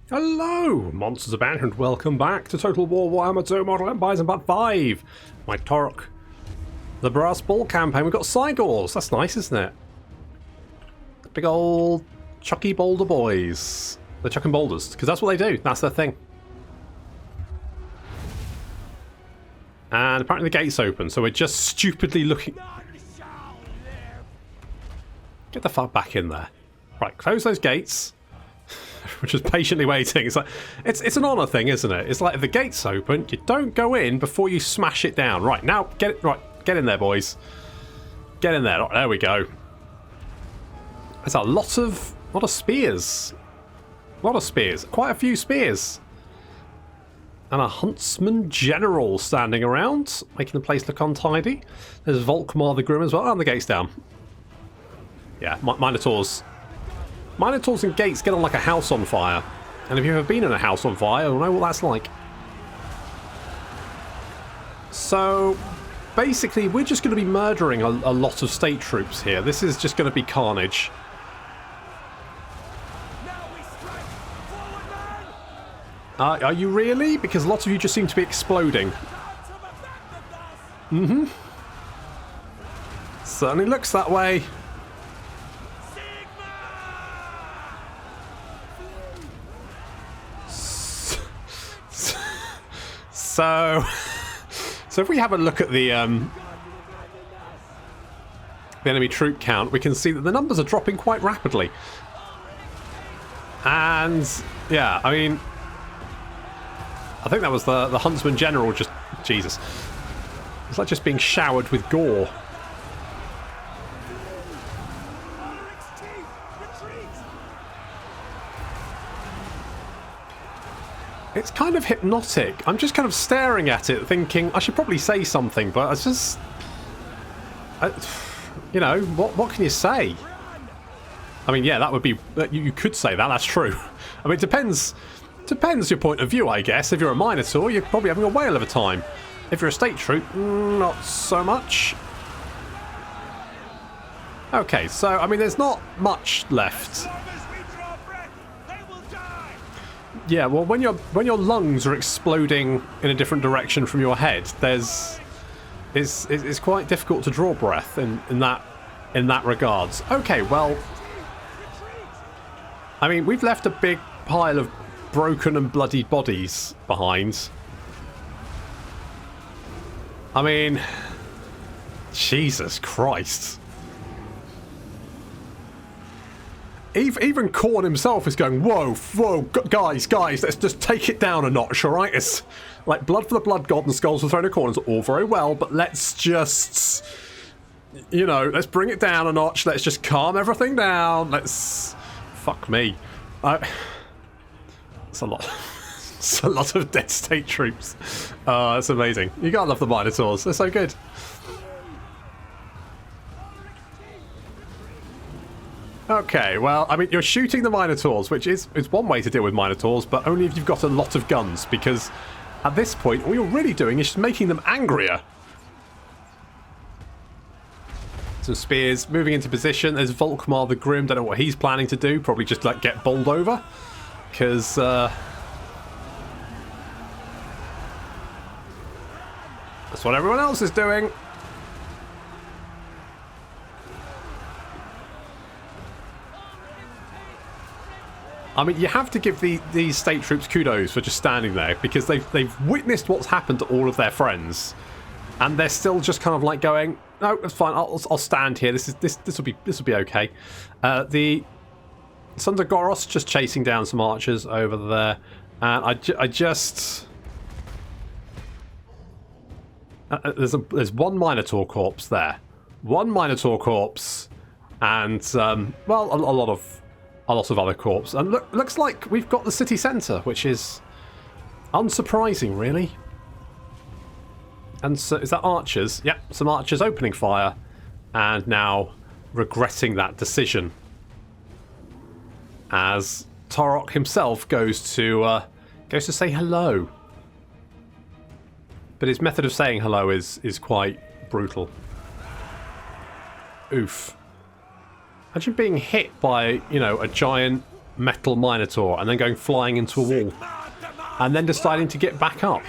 Hello, MonstersAbound, and welcome back to Total War Warhammer 2 Model Empires and Part 5. My Taurox. The Brass Ball campaign. We've got Cygors. That's nice, isn't it? The big old chucky boulder boys. They're chucking boulders, because that's what they do. That's their thing. And apparently the gate's open, so we're just stupidly looking... Get the fuck back in there. Right, close those gates. We're just patiently waiting. It's like it's an honour thing, isn't it? It's like if the gate's open, you don't go in before you smash it down. Right, now get in there, boys. Get in there. Right, there we go. There's a lot of spears. A lot of spears. Quite a few spears. And a huntsman general standing around, making the place look untidy. There's Volkmar the Grim as well. And the gate's down. Yeah, Minotaurs. Minotaurs and gates get on like a house on fire. And if you've ever been in a house on fire, you'll know what that's like. So, basically, we're just going to be murdering a lot of state troops here. This is just going to be carnage. Are you really? Because lots of you just seem to be exploding. Mm-hmm. Certainly looks that way. So if we have a look at the enemy troop count, we can see that the numbers are dropping quite rapidly. And yeah, I mean, I think that was the Huntsman General just... Jesus. It's like just being showered with gore. It's kind of hypnotic. I'm just kind of staring at it, thinking I should probably say something, but it's just... you know, what can you say? I mean, yeah, that would be... You could say that, that's true. I mean, it depends your point of view, I guess. If you're a Minotaur, you're probably having a whale of a time. If you're a state troop, not so much. Okay, so, I mean, there's not much left. Yeah, well, when your lungs are exploding in a different direction from your head, it's quite difficult to draw breath in that regards. Okay, well, I mean, we've left a big pile of broken and bloodied bodies behind. I mean, Jesus Christ. Even Khorne himself is going, whoa, guys, let's just take it down a notch, alright? It's like blood for the blood god and skulls for throne of corners, all very well, but let's just, you know, let's bring it down a notch, let's just calm everything down, let's... Fuck me. It's a lot. It's a lot of dead state troops. That's amazing. You gotta love the Minotaurs, they're so good. Okay, well, I mean, you're shooting the Minotaurs, which is one way to deal with Minotaurs, but only if you've got a lot of guns, because at this point, all you're really doing is just making them angrier. Some spears moving into position. There's Volkmar the Grim. Don't know what he's planning to do. Probably just, like, get bowled over. Because, that's what everyone else is doing. I mean, you have to give these state troops kudos for just standing there, because they've witnessed what's happened to all of their friends, and they're still just kind of like going, no, it's fine. I'll stand here. This will be okay. The Sons of Goros just chasing down some archers over there, and I just there's one Minotaur corpse there, and well, a lot of other corps. And looks like we've got the city centre, which is unsurprising, really. And so, is that archers? Yep, some archers opening fire, and now regretting that decision. As Taurox himself goes to say hello. But his method of saying hello is quite brutal. Oof. Imagine being hit by, you know, a giant metal Minotaur and then going flying into a wall. And then deciding to get back up.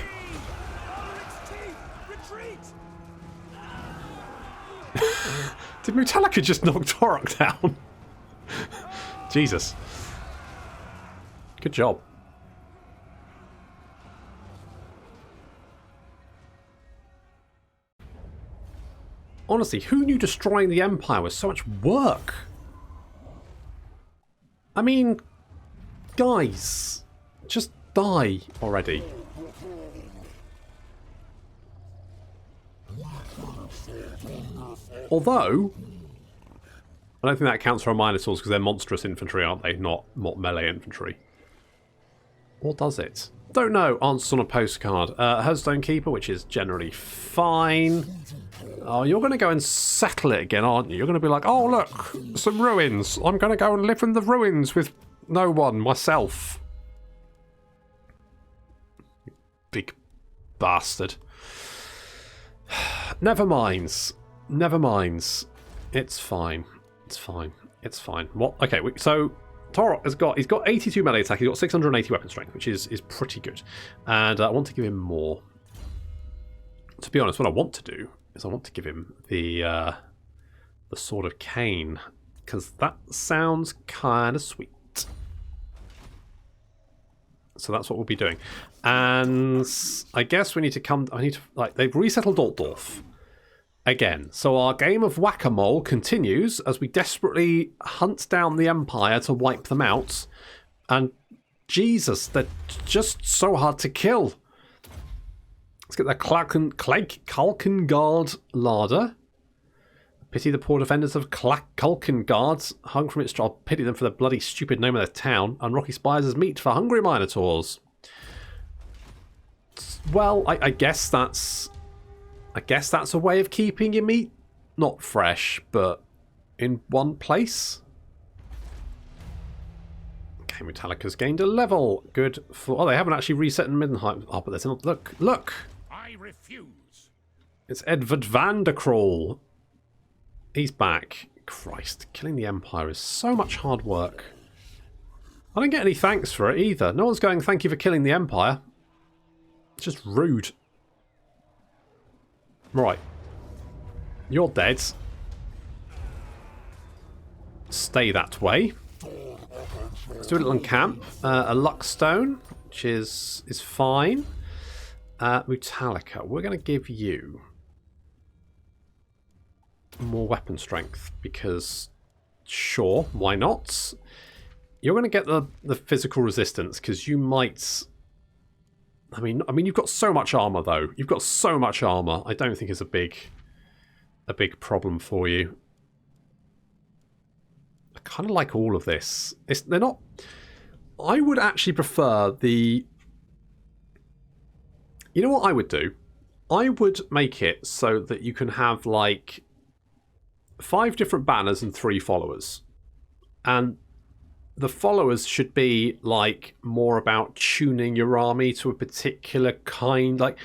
Did Metallica just knock Taurox down? Jesus. Good job. Honestly, who knew destroying the Empire was so much work? I mean, guys, just die already. Although, I don't think that counts for our Minotaurs because they're monstrous infantry, aren't they? Not melee infantry. Or does it? Don't know. Answers on a postcard. Hearthstone Keeper, which is generally fine. Oh, you're going to go and settle it again, aren't you? You're going to be like, oh, look, some ruins. I'm going to go and live in the ruins with no one, myself. Big bastard. Never minds. Never minds. It's fine. It's fine. It's fine. What? Okay, so Taurox he's got 82 melee attack, he's got 680 weapon strength, which is pretty good. And I want to give him more. To be honest, what I want to do is I want to give him the Sword of Cain, because that sounds kind of sweet. So that's what we'll be doing. And I guess we need to they've resettled Altdorf again. So our game of whack-a-mole continues as we desperately hunt down the Empire to wipe them out. And Jesus, they're just so hard to kill. Let's get that Kalkengard larder. Pity the poor defenders of Kalkengards, hung from its job. Pity them for the bloody stupid name of their town. And rocky spires as meat for hungry Minotaurs. Well, I guess that's a way of keeping your meat not fresh, but in one place. Okay, Metallica's gained a level. Good for. Oh, they haven't actually reset in Middenheim. Oh, but there's not. Look. I refuse. It's Edward van der Kroll. He's back. Christ, killing the Empire is so much hard work. I don't get any thanks for it either. No one's going, thank you for killing the Empire. It's just rude. Right. You're dead. Stay that way. Let's do a little encamp. A Luckstone, which is fine. Metallica, we're going to give you more weapon strength because sure, why not? You're going to get the physical resistance because you might. I mean, you've got so much armor though. You've got so much armor. I don't think it's a big problem for you. I kind of like all of this. They're not. I would actually prefer the. You know what I would do? I would make it so that you can have like 5 different banners and 3 followers, and the followers should be like more about tuning your army to a particular kind. Like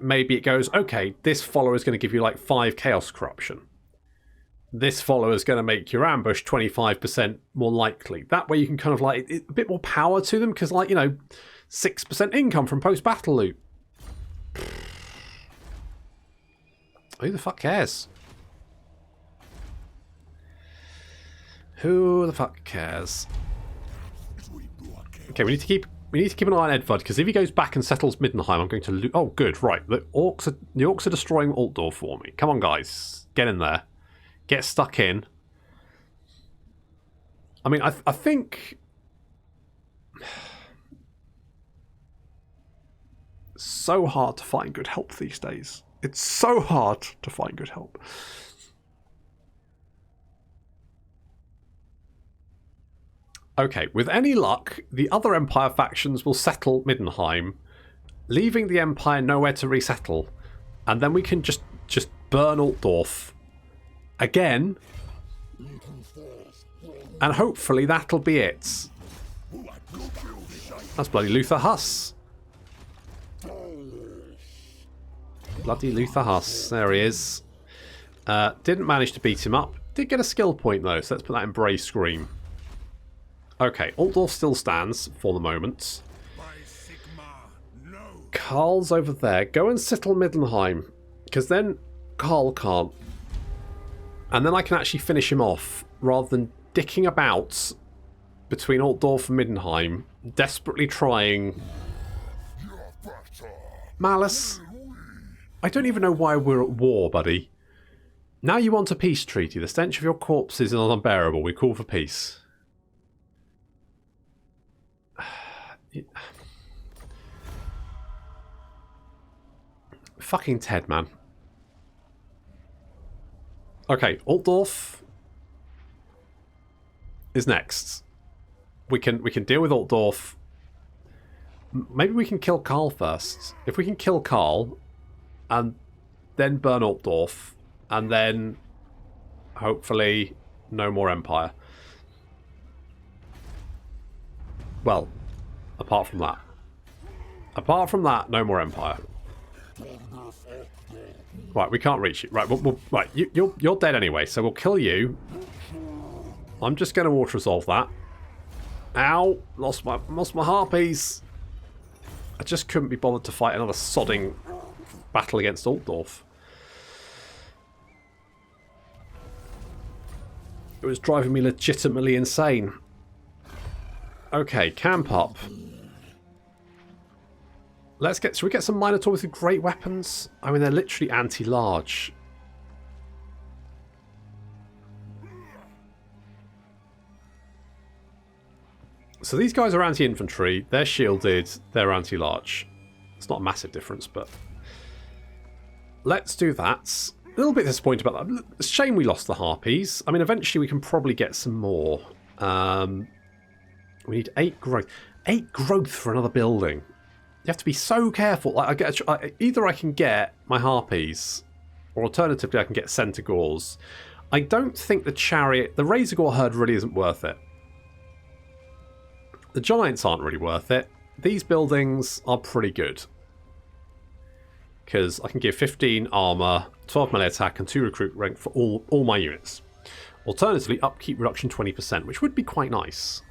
maybe it goes, okay, this follower is going to give you like 5 chaos corruption. This follower is going to make your ambush 25% more likely. That way you can kind of like a bit more power to them because, like, you know, 6% income from post-battle loot. Who the fuck cares? Who the fuck cares? Okay, we need to keep an eye on Edvard because if he goes back and settles Middenheim, I'm going to lose. Oh, good, right. The orcs are destroying Altdorf for me. Come on, guys, get in there, get stuck in. I mean, I think it's so hard to find good help these days. It's so hard to find good help. Okay, with any luck, the other Empire factions will settle Middenheim, leaving the Empire nowhere to resettle, and then we can just burn Altdorf again, and hopefully that'll be it. That's bloody Luther Huss. Bloody Luther Huss. There he is. Didn't manage to beat him up. Did get a skill point though, so let's put that in Bray Scream. Okay, Altdorf still stands for the moment. By Sigma, no. Karl's over there. Go and settle Middenheim, because then Karl can't. And then I can actually finish him off, rather than dicking about between Altdorf and Middenheim, desperately trying... Malice, I don't even know why we're at war, buddy. Now you want a peace treaty. The stench of your corpses is unbearable. We call for peace. Fucking Ted, man. Okay, Altdorf is next. We can deal with Altdorf. Maybe we can kill Karl first. If we can kill Karl and then burn Altdorf and then hopefully no more Empire. Well, apart from that. Apart from that, no more Empire. Right, we can't reach you. Right, right, you're dead anyway, so we'll kill you. I'm just going to water resolve that. Ow! Lost my harpies. I just couldn't be bothered to fight another sodding battle against Altdorf. It was driving me legitimately insane. Okay, camp up. Should we get some Minotaurs with great weapons? I mean, they're literally anti-large. So these guys are anti-infantry, they're shielded, they're anti-large. It's not a massive difference, but... Let's do that. A little bit disappointed about that. It's a shame we lost the Harpies. I mean, eventually we can probably get some more. We need 8 growth. 8 growth for another building. You have to be so careful. Like, either I can get my Harpies, or alternatively I can get Centaurs. I don't think the chariot... The Razorgore herd really isn't worth it. The Giants aren't really worth it. These buildings are pretty good. Because I can give 15 armor, 12 melee attack, and 2 recruit rank for all my units. Alternatively, upkeep reduction 20%, which would be quite nice.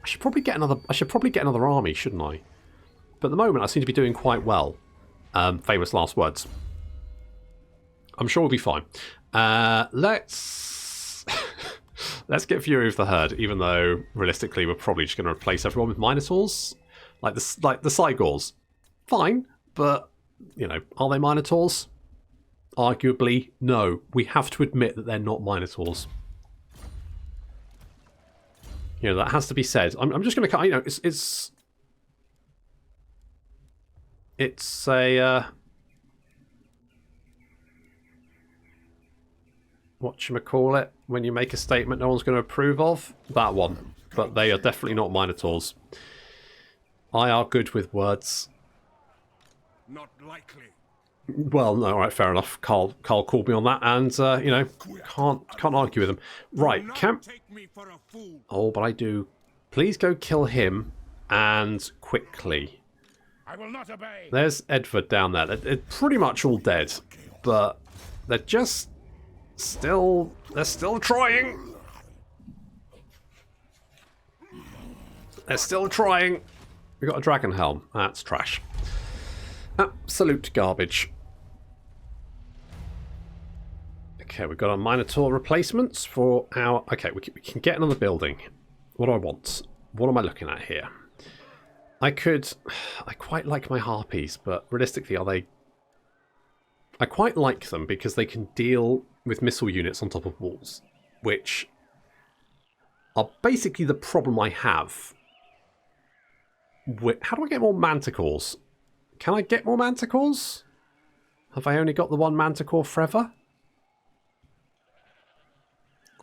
I should probably get another army, shouldn't I? But at the moment, I seem to be doing quite well. Famous last words. I'm sure we'll be fine. Let's get Fury of the Herd, even though realistically we're probably just going to replace everyone with Minotaurs, like the Cygors. Fine, but you know, are they Minotaurs? Arguably, no. We have to admit that they're not Minotaurs. You know, that has to be said. I'm just going to cut. You know, it's a whatchamacallit, when you make a statement no one's going to approve of? That one. But they are definitely not Minotaurs. I are good with words. Not likely. Well, no, alright, fair enough. Carl called me on that, and, you know, can't argue with him. Right, camp... Take me for a fool. Oh, but I do. Please go kill him, and quickly. I will not obey. There's Edward down there. They're pretty much all dead, but they're just... They're still trying. They're still trying. We got a dragon helm. That's trash. Absolute garbage. Okay, we've got our Minotaur replacements for our... Okay, we can get another building. What do I want? What am I looking at here? I quite like my Harpies, but realistically, are they... I quite like them because they can deal with missile units on top of walls, which are basically the problem I have. How do I get more Manticores? Can I get more Manticores? Have I only got the one Manticore forever?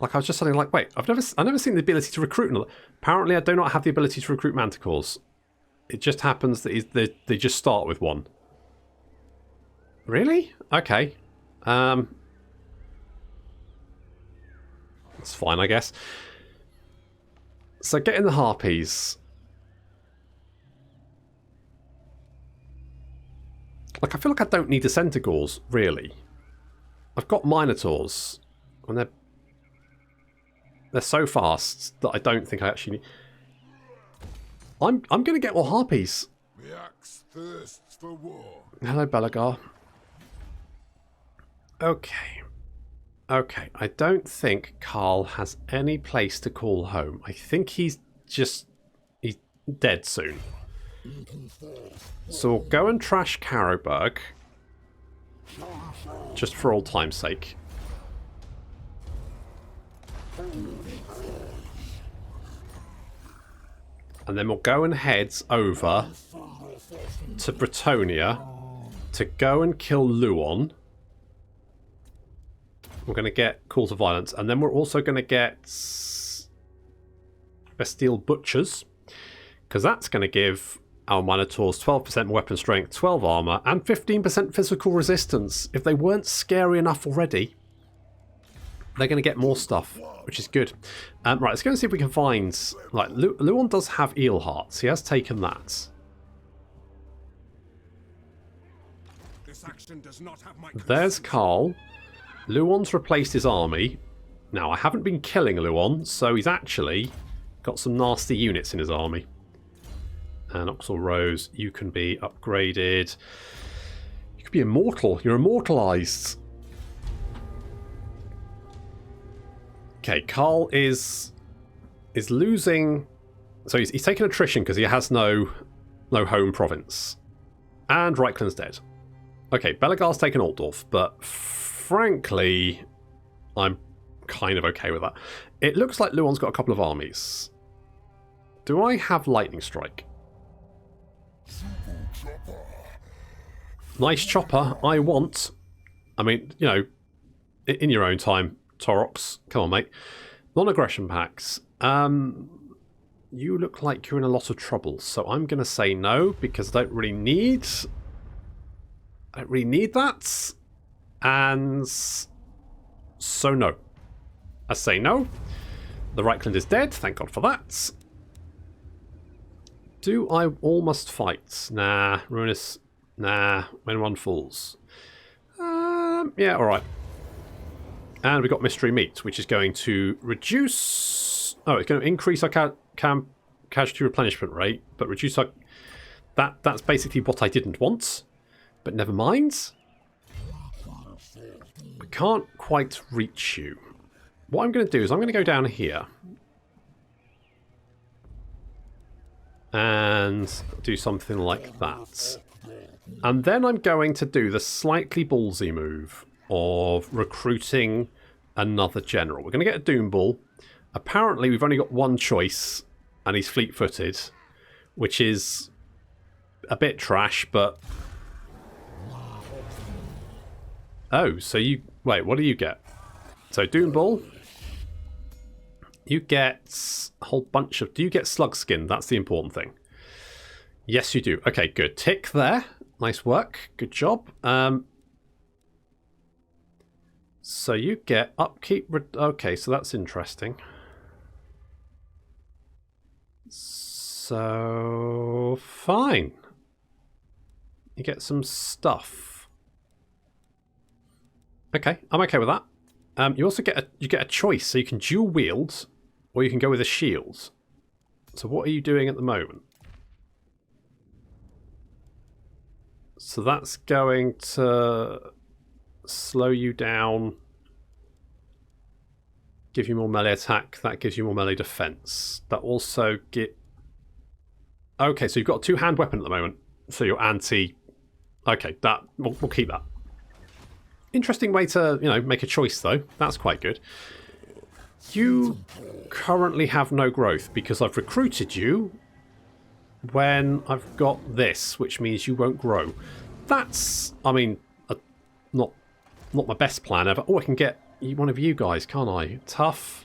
Like, I was just saying, like, wait, I've never seen the ability to recruit another. Apparently, I do not have the ability to recruit Manticores. It just happens that they just start with one. Really? Okay. It's fine, I guess. So, getting the Harpies. Like, I feel like I don't need the Centaurs, really. I've got Minotaurs. And they're... They're so fast that I don't think I actually need... I'm going to get more harpies. The axe thirsts for war. Hello, Belagar. Okay. Okay, I don't think Carl has any place to call home. I think he's dead soon. So we'll go and trash Carroburg. Just for old time's sake. And then we'll go and head over to Bretonia to go and kill Luon. We're going to get Calls of Violence, and then we're also going to get Bestial Butchers, because that's going to give our Minotaurs 12% more weapon strength, 12 armor, and 15% physical resistance. If they weren't scary enough already, they're going to get more stuff, which is good. Right, let's go and see if we can find... Like, Luon does have eel hearts. He has taken that. This action does not have my There's Carl. Luon's replaced his army. Now, I haven't been killing Luon, so he's actually got some nasty units in his army. And Oxel Rose, you can be upgraded. You could be immortal. You're immortalized. Okay, Carl is losing... So he's taken attrition because he has no home province. And Reikland's dead. Okay, Belagar's taken Altdorf, but frankly, I'm kind of okay with that. It looks like Luon's got a couple of armies. Do I have Lightning Strike? Nice chopper, I want. I mean, you know, in your own time, Taurox. Come on, mate. Non-aggression packs. You look like you're in a lot of trouble, so I'm going to say no, because I don't really need that. And so no. I say no. The Reikland is dead, thank God for that. Do I all must fight? Nah. Ruinous. Nah. When one falls. Yeah, alright. And we got Mystery Meat, which is going to reduce... Oh, it's going to increase our casualty replenishment rate, but reduce our... That's basically what I didn't want. But never mind. I can't quite reach you. What I'm going to do is I'm going to go down here. And do something like that. And then I'm going to do the slightly ballsy move of recruiting another general. We're going to get a Doom Ball. Apparently we've only got one choice, and he's fleet-footed, which is a bit trash, but... Oh, so you... Wait, what do you get? So Doom Ball. You get a whole bunch of... Do you get Slug Skin? That's the important thing. Yes, you do. Okay, good. Tick there. Nice work. Good job. So you get upkeep... Okay, so that's interesting. So... Fine. You get some stuff. Okay, I'm okay with that. You also get a choice, so you can dual wield, or you can go with a shield. So what are you doing at the moment? So that's going to slow you down, give you more melee attack. That gives you more melee defense. That also get... Okay, so you've got a two-hand weapon at the moment, so you're anti... Okay, that we'll keep that. Interesting way to, you know, make a choice, though. That's quite good. You currently have no growth because I've recruited you when I've got this, which means you won't grow. That's, I mean, not my best plan ever. Oh, I can get one of you guys, can't I? Tough,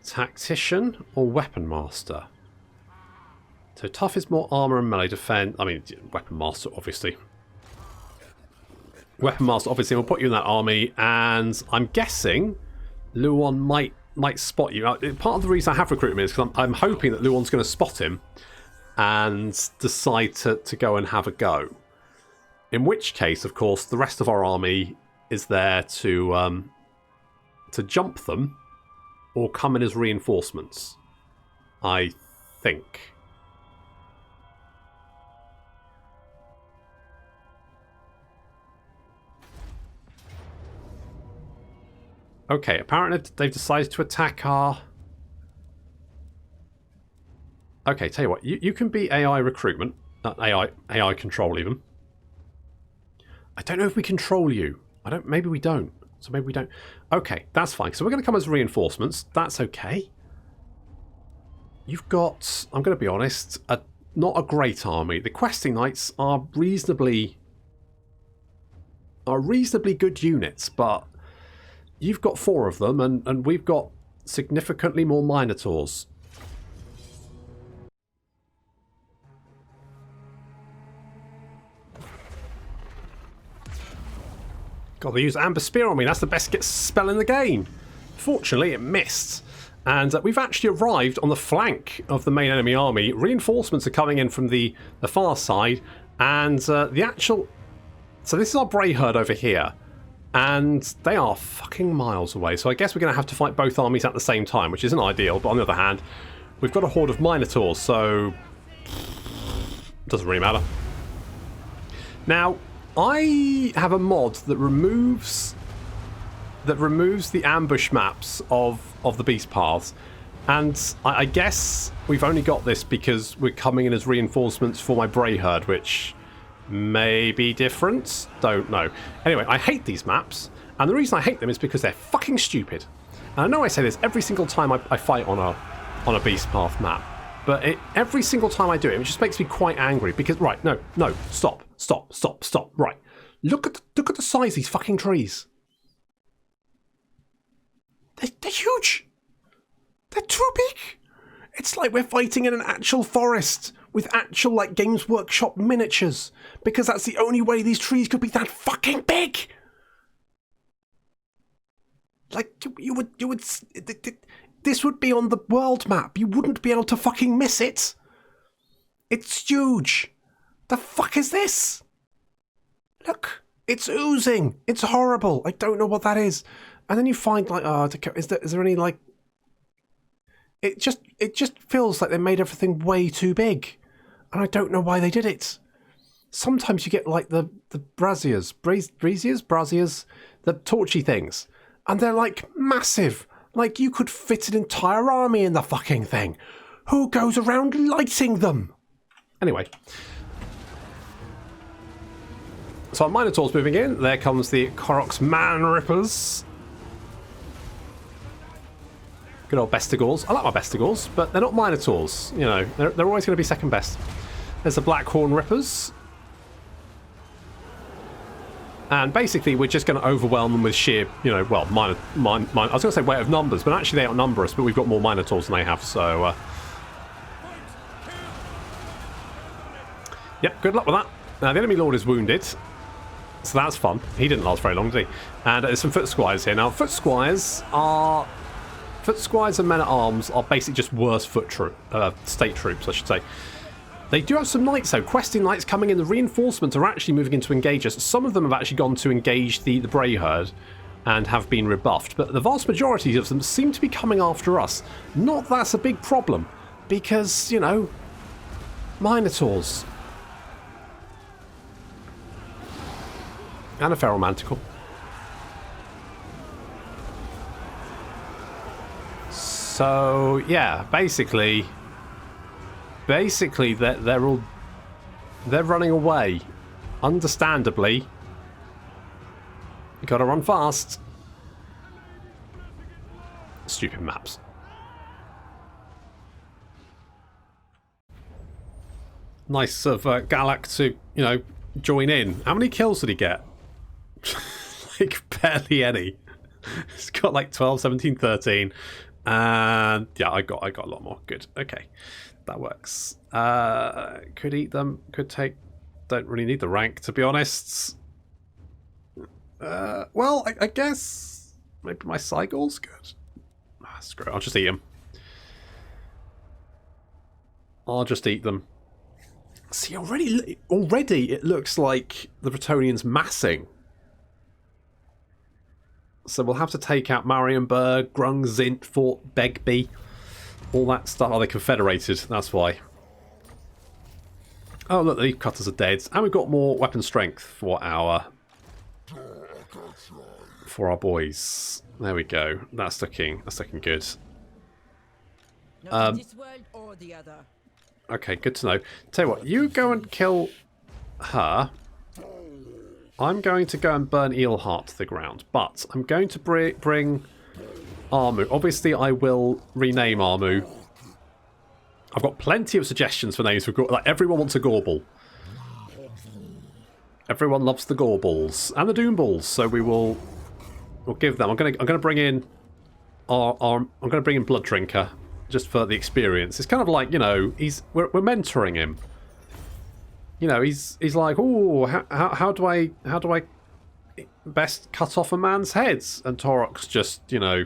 Tactician, or Weapon Master. So Tough is more armor and melee defense. I mean, Weapon Master, obviously. Weapon Master, obviously, will put you in that army, and I'm guessing Luon might spot you. Part of the reason I have recruited him is because I'm hoping that Luon's going to spot him and decide to go and have a go. In which case, of course, the rest of our army is there to jump them or come in as reinforcements. I think. Okay, apparently they've decided to attack our... Okay, tell you what, you can be AI recruitment, not AI control even. I don't know if we control you. Maybe we don't. So maybe we don't. Okay, that's fine. So we're going to come as reinforcements. That's okay. You've got, I'm going to be honest, not a great army. The questing knights are reasonably good units, but you've got 4 of them, and we've got significantly more minotaurs. God, they use Amber Spear on me. That's the best spell in the game. Fortunately, it missed. And we've actually arrived on the flank of the main enemy army. Reinforcements are coming in from the far side. And the actual... So this is our Bray Herd over here. And they are fucking miles away. So I guess we're going to have to fight both armies at the same time, which isn't ideal. But on the other hand, we've got a horde of Minotaurs, so... doesn't really matter. Now... I have a mod that removes the ambush maps of the beast paths, and I guess we've only got this because we're coming in as reinforcements for my Bray Herd, which may be different. Don't know. Anyway, I hate these maps, and the reason I hate them is because they're fucking stupid. And I know I say this every single time I fight on a beast path map, but every single time I do it, it just makes me quite angry because no, stop. Right, look at the size of these fucking trees. They're huge. They're too big. It's like we're fighting in an actual forest with actual like Games Workshop miniatures because that's the only way these trees could be that fucking big. Like you would. This would be on the world map. You wouldn't be able to fucking miss it. It's huge. The fuck is this? Look, it's oozing. It's horrible. I don't know what that is. And then you find like, is there any like? It just feels like they made everything way too big, and I don't know why they did it. Sometimes you get like the braziers, the torchy things, and they're like massive. Like you could fit an entire army in the fucking thing. Who goes around lighting them? Anyway. So our Minotaur's moving in. There comes the Taurox Man Rippers. Good old Bestigors. I like my Bestigors, but they're not Minotaurs. You know, they're always going to be second best. There's the Blackhorn Rippers. And basically, we're just going to overwhelm them with sheer, you know, well, I was going to say weight of numbers, but actually they outnumber us, but we've got more Minotaurs than they have, so... Yep, good luck with that. Now, the enemy lord is wounded. So that's fun. He didn't last very long, did he? And there's some foot squires here. Now, foot squires and men-at-arms are basically just worse state troops, I should say. They do have some knights, though. Questing knights coming in. The reinforcements are actually moving in to engage us. Some of them have actually gone to engage the Bray Herd and have been rebuffed. But the vast majority of them seem to be coming after us. Not that's a big problem, because, you know, Minotaurs. And a Feral Manticore. So, yeah, basically they're running away. Understandably. You gotta run fast. Stupid maps. Nice of Galak to, you know, join in. How many kills did he get? Like, barely any. He's got like 12, 17, 13. And yeah, I got a lot more. Good. Okay. That works. Could eat them. Could take... Don't really need the rank, to be honest. Well, I guess... Maybe my Cygle's good. Screw it. I'll just eat them. I'll just eat them. See, already it looks like the Bretonnians massing. So we'll have to take out Marienburg, Grung, Zint, Fort Begbie, all that stuff. Oh, they're confederated, that's why. Oh, look, the cutters are dead. And we've got more weapon strength for our boys. There we go. That's looking good. Not this world or the other. Okay, good to know. Tell you what, you go and kill her. I'm going to go and burn Eelheart to the ground, but I'm going to bring Armu. Obviously, I will rename Armu. I've got plenty of suggestions for names for like everyone wants a Gorbel. Everyone loves the Gorballs and the Doomballs, so we'll give them. I'm gonna bring in I'm gonna bring in Blood Drinker just for the experience. It's kind of like, you know, we're mentoring him. You know, he's like, oh, how do I best cut off a man's heads? And Taurox just, you know,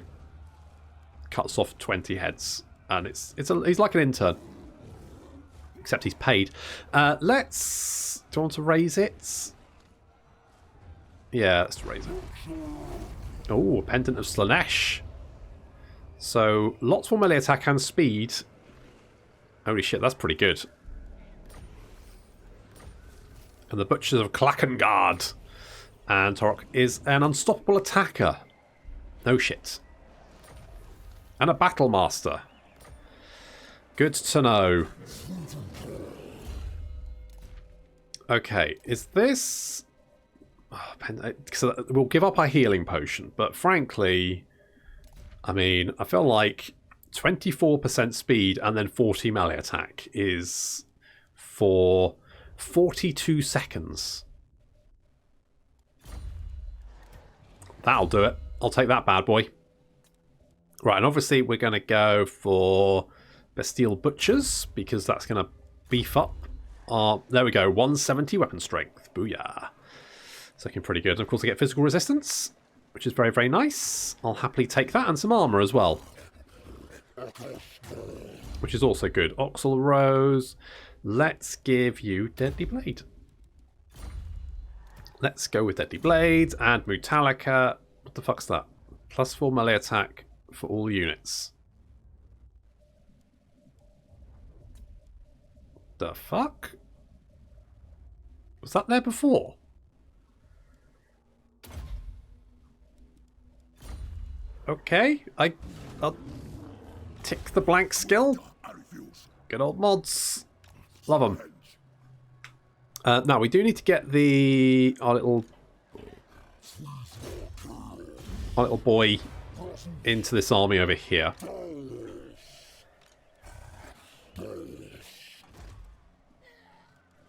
cuts off 20 heads, and he's like an intern, except he's paid. Do you want to raise it? Yeah, let's raise it. Oh, Pendant of Slanesh. So lots more melee attack and speed. Holy shit, that's pretty good. And the Butchers of Clackengard. And Taurox is an unstoppable attacker. No shit. And a Battle Master. Good to know. Okay, is this... Oh, so we'll give up our healing potion, but frankly, I mean, I feel like 24% speed and then 40 melee attack is for 42 seconds. That'll do it. I'll take that bad boy. Right, and obviously we're going to go for Bestial Butchers, because that's going to beef up our... There we go, 170 weapon strength. Booyah. It's looking pretty good. And of course I get physical resistance, which is very, very nice. I'll happily take that, and some armour as well, which is also good. Oxal Rose. Let's give you Deadly Blade. Let's go with Deadly Blade and Mutalica. What the fuck's that? +4 melee attack for all units. The fuck? Was that there before? Okay, I'll tick the blank skill. Good old Modz. Love them. Now, we do need to get our little boy into this army over here.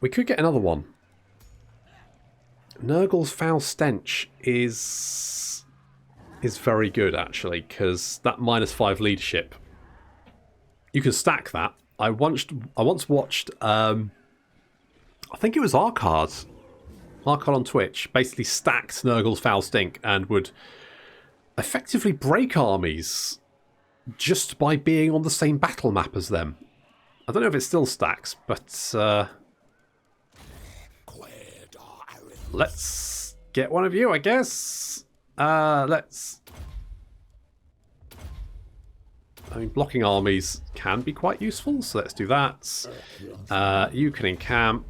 We could get another one. Nurgle's Foul Stench is very good, actually, because that -5 leadership, you can stack that. I once watched, I think it was Arcard on Twitch, basically stacked Nurgle's Foul Stink and would effectively break armies just by being on the same battle map as them. I don't know if it still stacks, but let's get one of you, I guess. I mean, blocking armies can be quite useful, so let's do that. You can encamp.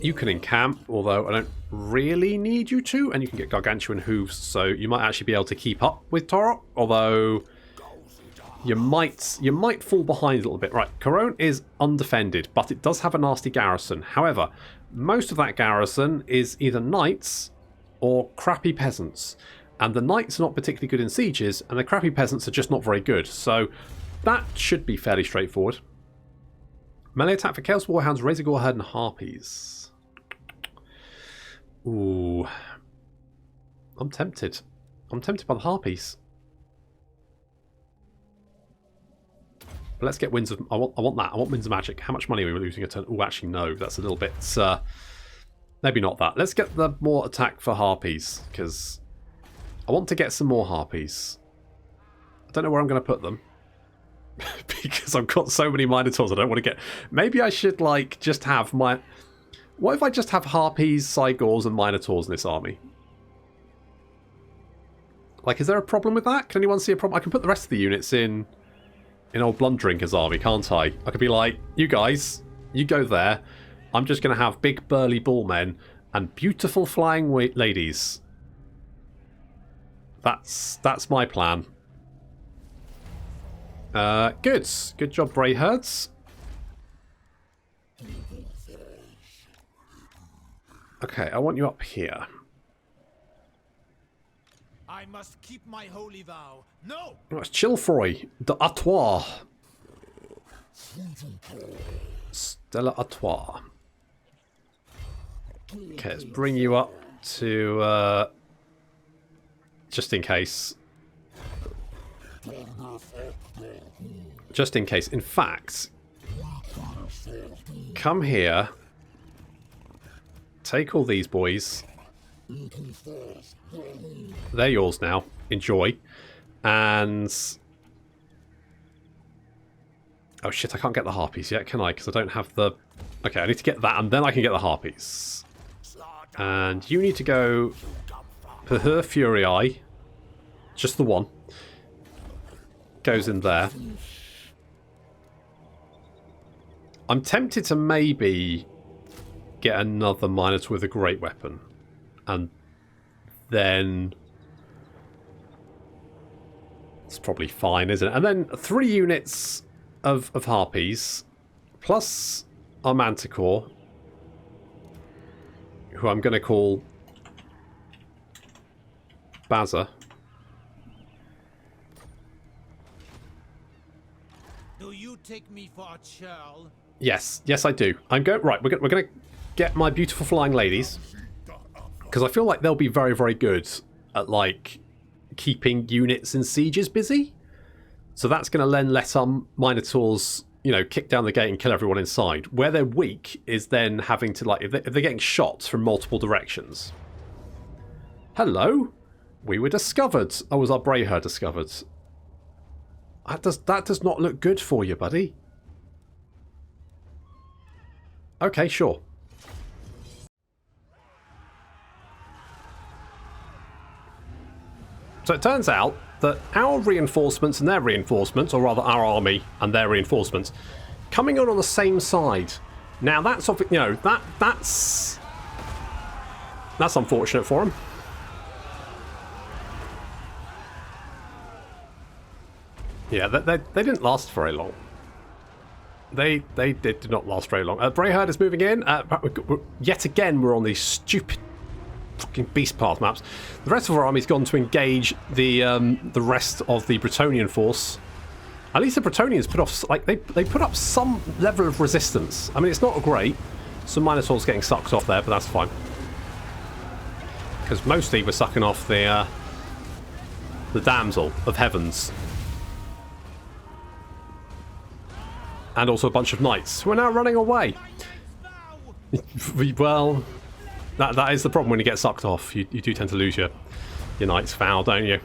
You can encamp, although I don't really need you to, and you can get Gargantuan Hooves, so you might actually be able to keep up with Taurox, although you might fall behind a little bit. Right, Corone is undefended, but it does have a nasty garrison. However, most of that garrison is either knights or crappy peasants. And the knights are not particularly good in sieges, and the crappy peasants are just not very good. So that should be fairly straightforward. Melee attack for Chaos Warhounds, Razor Gore Herd, and Harpies. Ooh. I'm tempted. I'm tempted by the Harpies. But let's get Winds of... I want that. I want Winds of Magic. How much money are we losing a turn? Oh, actually, no. That's a little bit... maybe not that. Let's get the more attack for Harpies, because... I want to get some more Harpies. I don't know where I'm going to put them. Because I've got so many Minotaurs I don't want to get... Maybe I should, like, just have my... What if I just have Harpies, Cygors, and Minotaurs in this army? Like, is there a problem with that? Can anyone see a problem? I can put the rest of the units in old Blundrinker's army, can't I? I could be like, you guys, you go there. I'm just going to have big burly bullmen and beautiful flying ladies. That's my plan. Good. Good job, Brayherds. Okay, I want you up here. I must keep my holy vow. No! That's Chilfroy de Artois. Stella Artois. Okay, let's bring you up to just in case. Just in case. In fact, come here. Take all these boys. They're yours now. Enjoy. And... oh shit, I can't get the harpies yet, can I? Because I don't have the... okay, I need to get that and then I can get the harpies. And you need to go... for her Fury Eye. Just the one. Goes in there. I'm tempted to maybe get another Minotaur with a great weapon. And then... it's probably fine, isn't it? And then 3 units of harpies, plus our Manticore, who I'm going to call Bazza. Do you take me for a churl? Yes, yes I do. I'm going right. We're going to get my beautiful flying ladies, because I feel like they'll be very, very good at like keeping units and sieges busy. So that's going to then let Minotaurs, you know, kick down the gate and kill everyone inside. Where they're weak is then having to, like, if they're getting shot from multiple directions. Hello? We were discovered. Oh, was our Brayher discovered? That does not look good for you, buddy. Okay, sure. So it turns out that our reinforcements and their reinforcements, or rather our army and their reinforcements, coming on the same side. Now that's, you know, that's unfortunate for them. Yeah, they didn't last very long. They did not last very long. Brayherd is moving in. Yet again, we're on these stupid fucking beastpath maps. The rest of our army's gone to engage the rest of the Bretonnian force. At least the Bretonnians put off, like, they put up some level of resistance. I mean, it's not great. Some Minotaurs getting sucked off there, but that's fine. Because mostly we're sucking off the Damsel of Heavens. And also a bunch of knights who are now running away. Well, that is the problem when you get sucked off. You do tend to lose your knight's vow, don't you?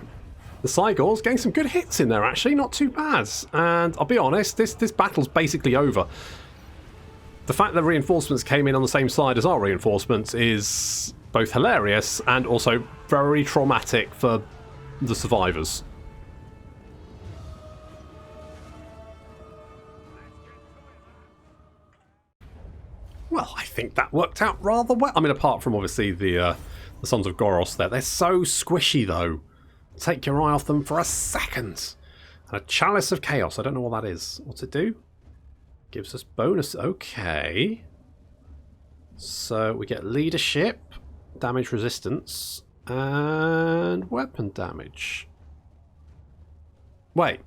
The Cygors getting some good hits in there, actually. Not too bad. And I'll be honest, this battle's basically over. The fact that reinforcements came in on the same side as our reinforcements is both hilarious and also very traumatic for the survivors. Well, I think that worked out rather well. I mean, apart from obviously the Sons of Goros there. They're so squishy, though. Take your eye off them for a second. And a Chalice of Chaos. I don't know what that is. What's it do? Gives us bonus. Okay. So we get leadership, damage resistance, and weapon damage. Wait.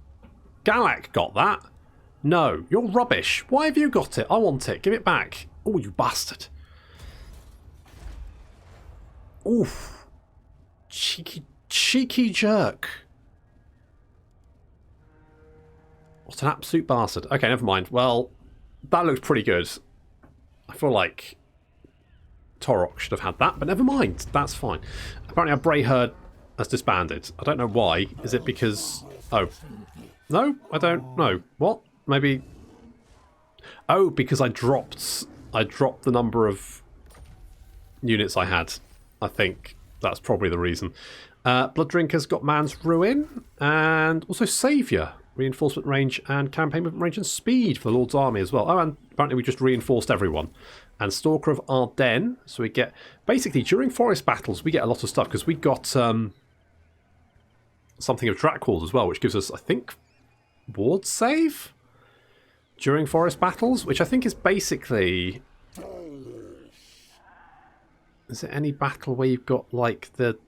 Galak got that? No, you're rubbish. Why have you got it? I want it. Give it back. Oh, you bastard. Oof. Cheeky jerk. What an absolute bastard. Okay, never mind. Well, that looks pretty good. I feel like Taurox should have had that, but never mind. That's fine. Apparently our Brayherd has disbanded. I don't know why. Is it because... oh. No, I don't know. What? Maybe... oh, because I dropped the number of units I had. I think that's probably the reason. Blood Drinker's got Man's Ruin, and also Saviour. Reinforcement range and campaign movement range and speed for the Lord's Army as well. Oh, and apparently we just reinforced everyone. And Stalker of Ardennes. So we get... Basically, during forest battles, we get a lot of stuff, because we got something of Drakhal's as well, which gives us, I think, ward save during forest battles, which I think is basically... Is there any battle where you've got, like, the...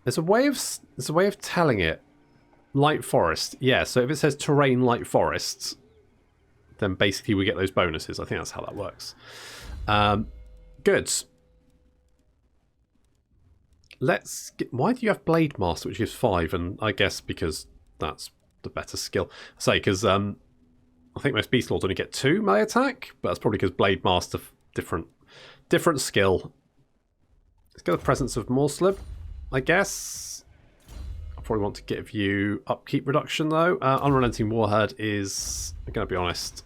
There's a way of telling it. Light forest. Yeah, so if it says terrain light forests, then basically we get those bonuses. I think that's how that works. Good. Let's get... Why do you have Blade Master, which gives 5? And I guess because that's the better skill. Because I think most Beast Lords only get 2 melee attack, but that's probably because Blade Master, different skill. Let's get the Presence of Morslib, I guess. I probably want to give you upkeep reduction though. Unrelenting Warherd is, I'm going to be honest,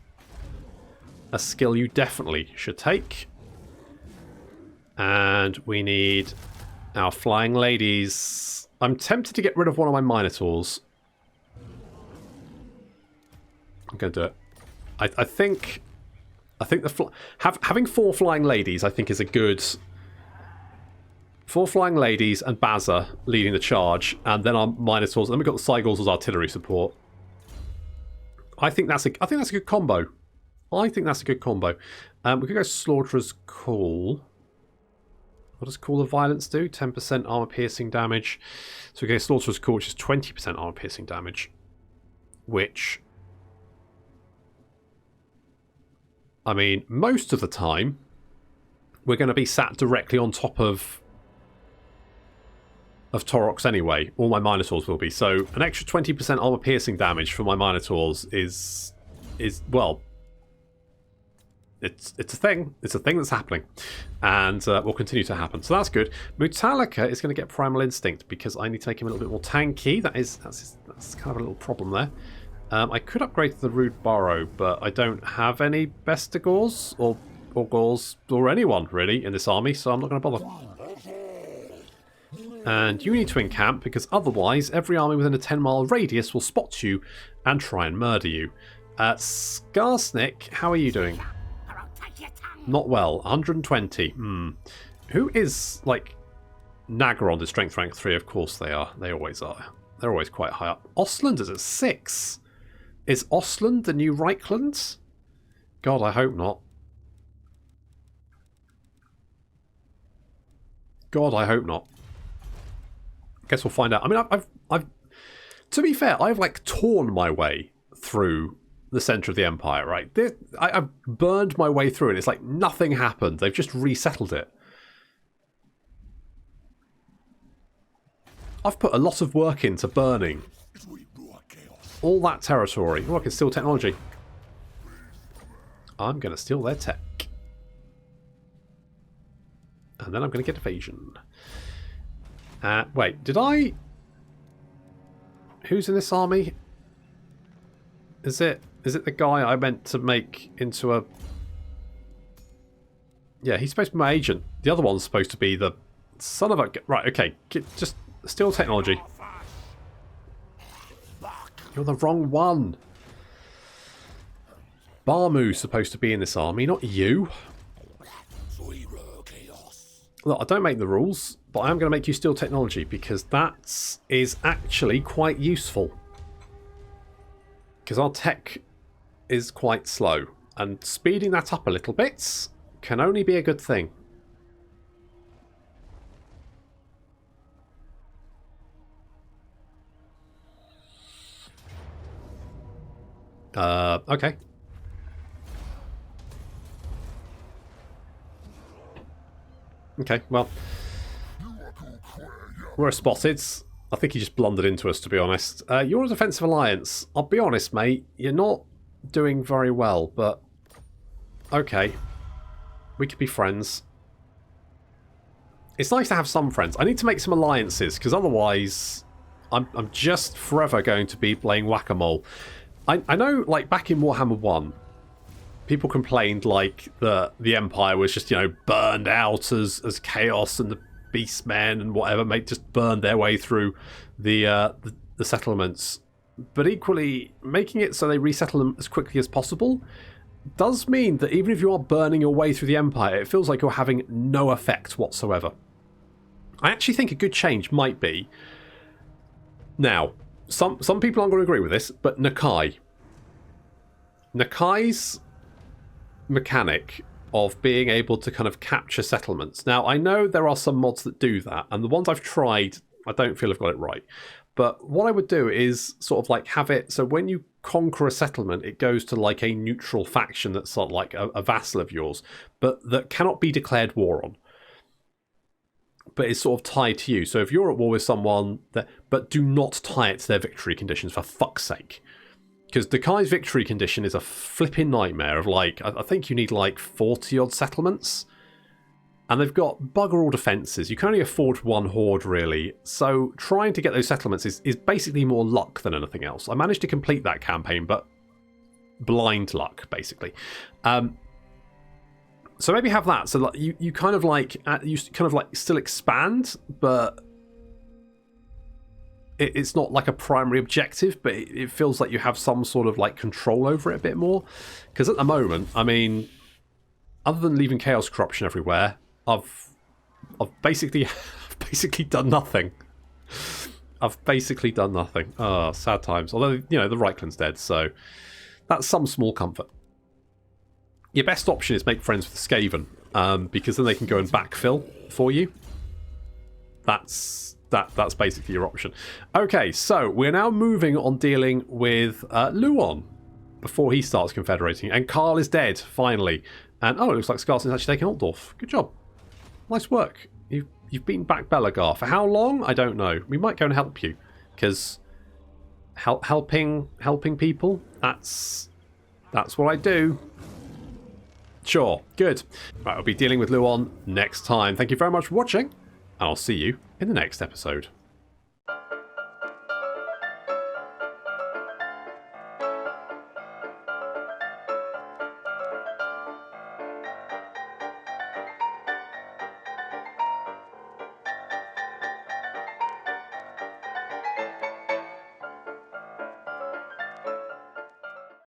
a skill you definitely should take. And we need our Flying Ladies. I'm tempted to get rid of one of my Minotaurs. I'm going to do it. I think having 4 Flying Ladies, I think, is a good... 4 Flying Ladies and Bazza leading the charge, and then our Minotaurs, and then we've got the Cygles as artillery support. I think that's a good combo. We could go Slaughterer's Call. What does Call of Violence do? 10% armor piercing damage. So we go Slaughterer's Call, which is 20% armor piercing damage. Which, I mean, most of the time, we're going to be sat directly on top of Taurox anyway. All my Minotaurs will be. So an extra 20% armor piercing damage for my Minotaurs is well, it's a thing. It's a thing that's happening, and will continue to happen. So that's good. Mutalika is going to get Primal Instinct because I need to make him a little bit more tanky. That's kind of a little problem there. I could upgrade to the Rude Burrow, but I don't have any Bestigors or Gauls or anyone really in this army, so I'm not going to bother. And you need to encamp, because otherwise every army within a 10-mile radius will spot you and try and murder you. Skarsnik, how are you doing? Not well. 120. Who is, like... Nagron is strength rank 3, of course they are. They always are. They're always quite high up. Ostland is at 6. Is Ostland the new Reichland? God, I hope not. God, I hope not. Guess we'll find out. I mean, I've to be fair, I've like torn my way through the center of the empire, right? I've burned my way through, and it's like nothing happened. They've just resettled it. I've put a lot of work into burning all that territory. Oh, I can steal technology. I'm going to steal their tech. And then I'm going to get evasion. Wait, did I... Who's in this army? Is it the guy I meant to make into a... Yeah, he's supposed to be my agent. The other one's supposed to be the son of a... Right, okay. Just steal technology. You're the wrong one. Barmu's supposed to be in this army, not you. Look, I don't make the rules, but I am going to make you steal technology, because that is actually quite useful. Because our tech is quite slow, and speeding that up a little bit can only be a good thing. Okay. Okay, well, we're spotted. I think he just blundered into us, to be honest. You're a defensive alliance. I'll be honest, mate. You're not doing very well, but okay. We could be friends. It's nice to have some friends. I need to make some alliances, because otherwise I'm just forever going to be playing whack-a-mole. I know, like, back in Warhammer 1, people complained, like, the Empire was just, you know, burned out as chaos, and beastmen and whatever may just burn their way through the settlements. But equally, making it so they resettle them as quickly as possible does mean that even if you are burning your way through the Empire, it feels like you're having no effect whatsoever. I actually think a good change might be... Now, some people aren't going to agree with this, but Nakai. Nakai's mechanic of being able to kind of capture settlements. Now, I know there are some mods that do that, and the ones I've tried, I don't feel I've got it right. But what I would do is sort of like have it so when you conquer a settlement, it goes to like a neutral faction that's sort of like a vassal of yours, but that cannot be declared war on. But it's sort of tied to you. So if you're at war with someone, but do not tie it to their victory conditions, for fuck's sake. Because Nakai's victory condition is a flipping nightmare of like, I think you need like 40 odd settlements. And they've got bugger all defences. You can only afford one horde, really. So trying to get those settlements is basically more luck than anything else. I managed to complete that campaign, but blind luck, basically. So maybe have that. So like, you kind of like still expand, but it's not like a primary objective, but it feels like you have some sort of like control over it a bit more. Because at the moment, I mean, other than leaving chaos corruption everywhere, I've basically done nothing. I've basically done nothing. Oh, sad times. Although, you know, the Reichland's dead, so that's some small comfort. Your best option is make friends with Skaven, because then they can go and backfill for you. That's basically your option. Okay, so we're now moving on dealing with Luon before he starts confederating, and Karl is dead finally. And oh, it looks like Skarson's actually taken Altdorf. Good job. Nice work. You've beaten back Belagar. For how long? I don't know. We might go and help you, because helping people, that's what I do. Sure. Good. Right, I'll be dealing with Luon next time. Thank you very much for watching, and I'll see you in the next episode.